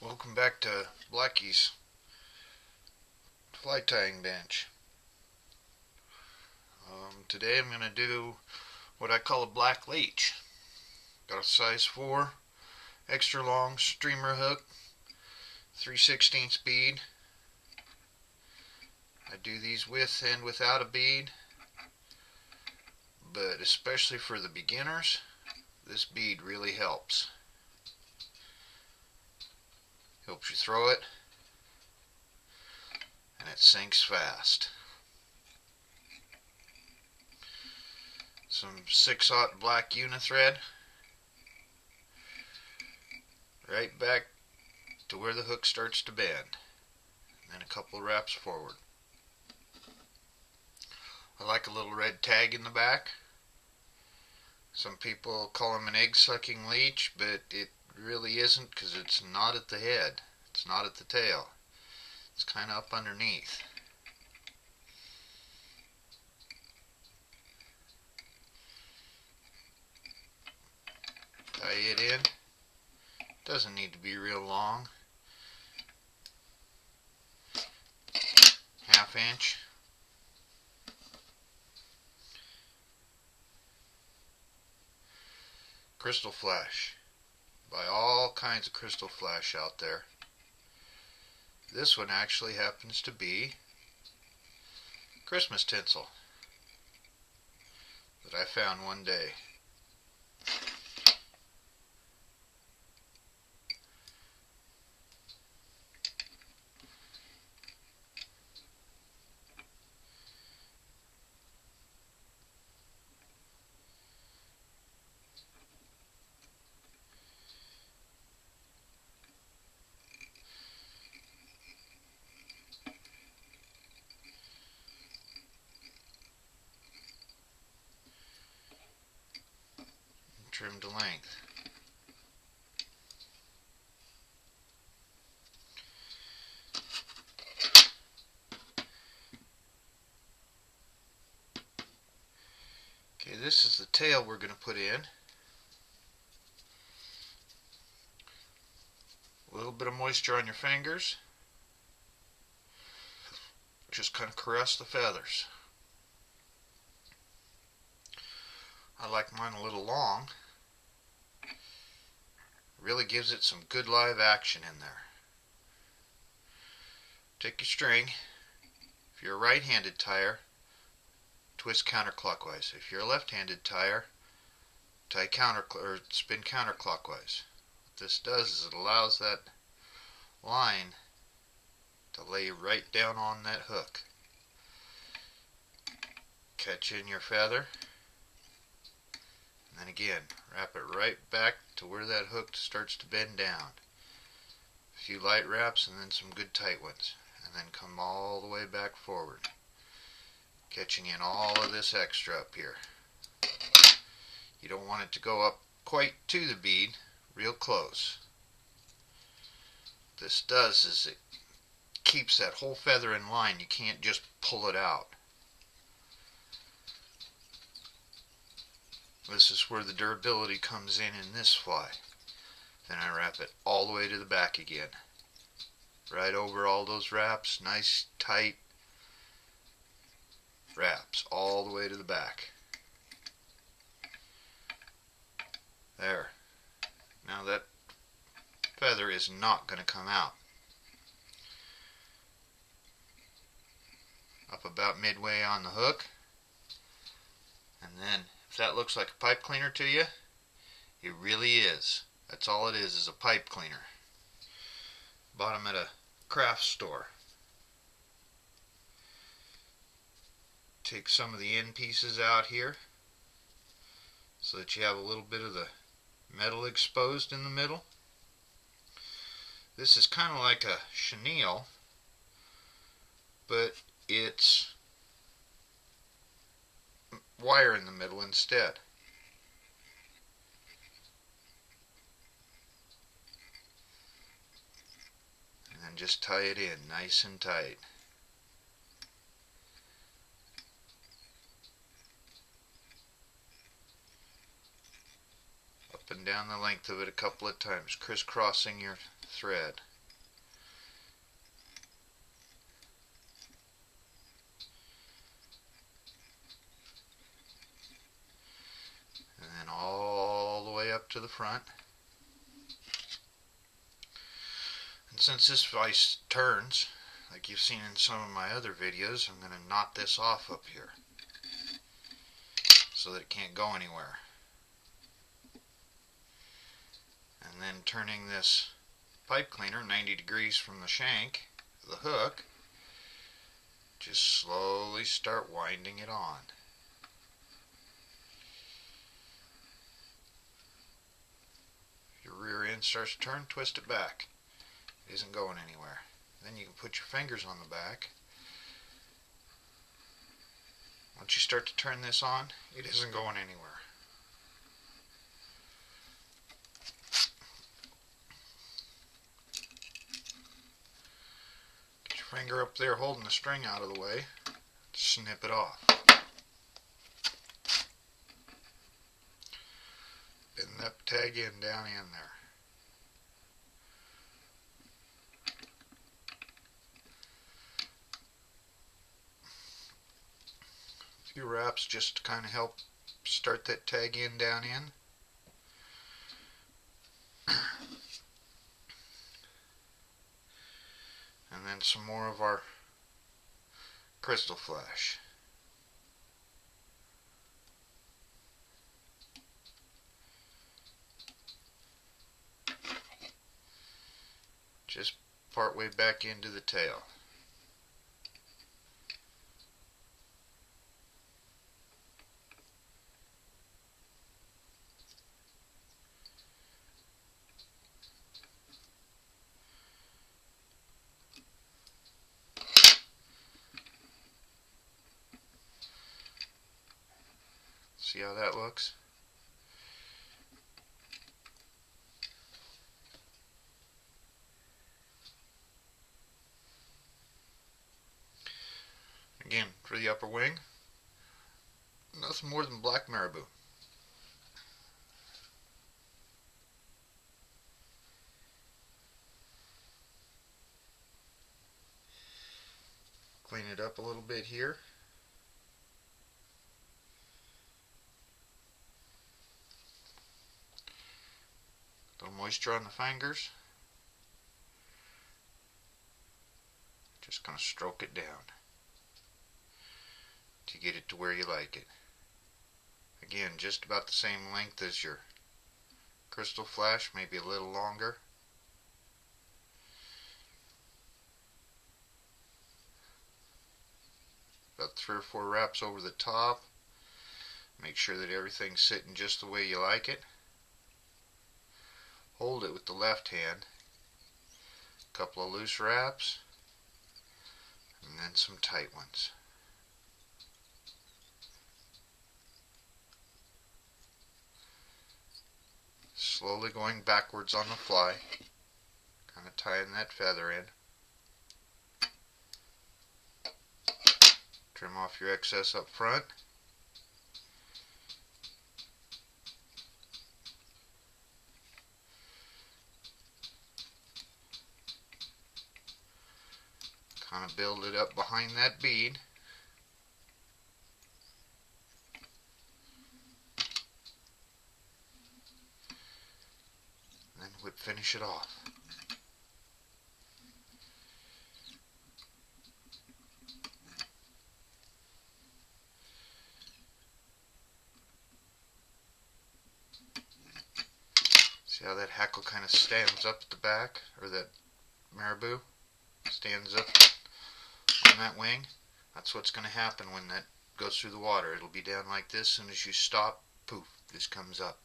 Welcome back to Blacky'S fly tying bench. Today I'm going to do what I call a black leech. Got a size 4 extra long streamer hook, 3/16 bead. I do these with and without a bead, but especially for the beginners, this bead really helps. Helps you throw it, and it sinks fast. Some 6/0 black unithread right back to where the hook starts to bend, and then a couple wraps forward. I like a little red tag in the back. Some people call him an egg-sucking leech, but it really isn't, because it's not at the head. It's not at the tail. It's kind of up underneath. Tie it in. Doesn't need to be real long. 1/2 inch. Crystal flash. Buy all kinds of crystal flash out there. This one actually happens to be Christmas tinsel that I found one day. Trim to length. Okay, this is the tail we're going to put in. A little bit of moisture on your fingers. Just kind of caress the feathers. I like mine a little long. Really gives it some good live action in there. Take your string. If you're a right-handed tyer, twist counterclockwise. If you're a left-handed tyer, tie spin counterclockwise. What this does is it allows that line to lay right down on that hook. Catch in your feather. And then again, wrap it right back to where that hook starts to bend down. A few light wraps and then some good tight ones. And then come all the way back forward. Catching in all of this extra up here. You don't want it to go up quite to the bead, real close. What this does is it keeps that whole feather in line. You can't just pull it out. This is where the durability comes in this fly. Then I wrap it all the way to the back again. Right over all those wraps, nice tight wraps all the way to the back. There. Now that feather is not going to come out. Up about midway on the hook. And then if that looks like a pipe cleaner to you, it really is. That's all it is a pipe cleaner. Bought them at a craft store. Take some of the end pieces out here so that you have a little bit of the metal exposed in the middle. This is kind of like a chenille, but it's wire in the middle instead. And then just tie it in nice and tight. Up and down the length of it a couple of times, crisscrossing your thread. up to the front. And since this vise turns, like you've seen in some of my other videos, I'm going to knot this off up here so that it can't go anywhere. And then turning this pipe cleaner 90 degrees from the shank, the hook, just slowly start winding it on. If your rear end starts to turn, twist it back. It isn't going anywhere. Then you can put your fingers on the back. Once you start to turn this on, it isn't going anywhere. Get your finger up there holding the string out of the way. Snip it off. Bend that tag end down in there. A few wraps just to kind of help start that tag end down in. And then some more of our crystal flash. Just part way back into the tail. See how that looks? Again, for the upper wing, nothing more than black marabou. Clean it up a little bit here. A little moisture on the fingers. Just going to stroke it down to get it to where you like it. Again, just about the same length as your crystal flash, maybe a little longer. About 3 or 4 wraps over the top. Make sure that everything's sitting just the way you like it. Hold it with the left hand. A couple of loose wraps. And then some tight ones. Slowly going backwards on the fly. Kind of tying that feather in. Trim off your excess up front. Kind of build it up behind that bead. And then whip finish it off. See how that hackle kind of stands up at the back, or that marabou stands up on that wing? That's what's going to happen when that goes through the water. It'll be down like this. As soon as you stop, poof, this comes up.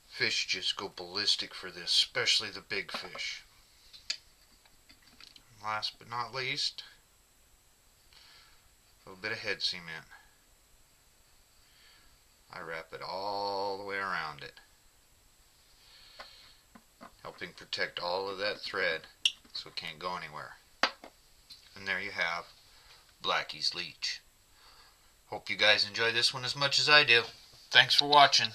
Fish just go ballistic for this, especially the big fish. And last but not least, a little bit of head cement. I wrap it all the way around it, helping protect all of that thread so it can't go anywhere. And there you have Blacky'S Leech. Hope you guys enjoy this one as much as I do. Thanks for watching.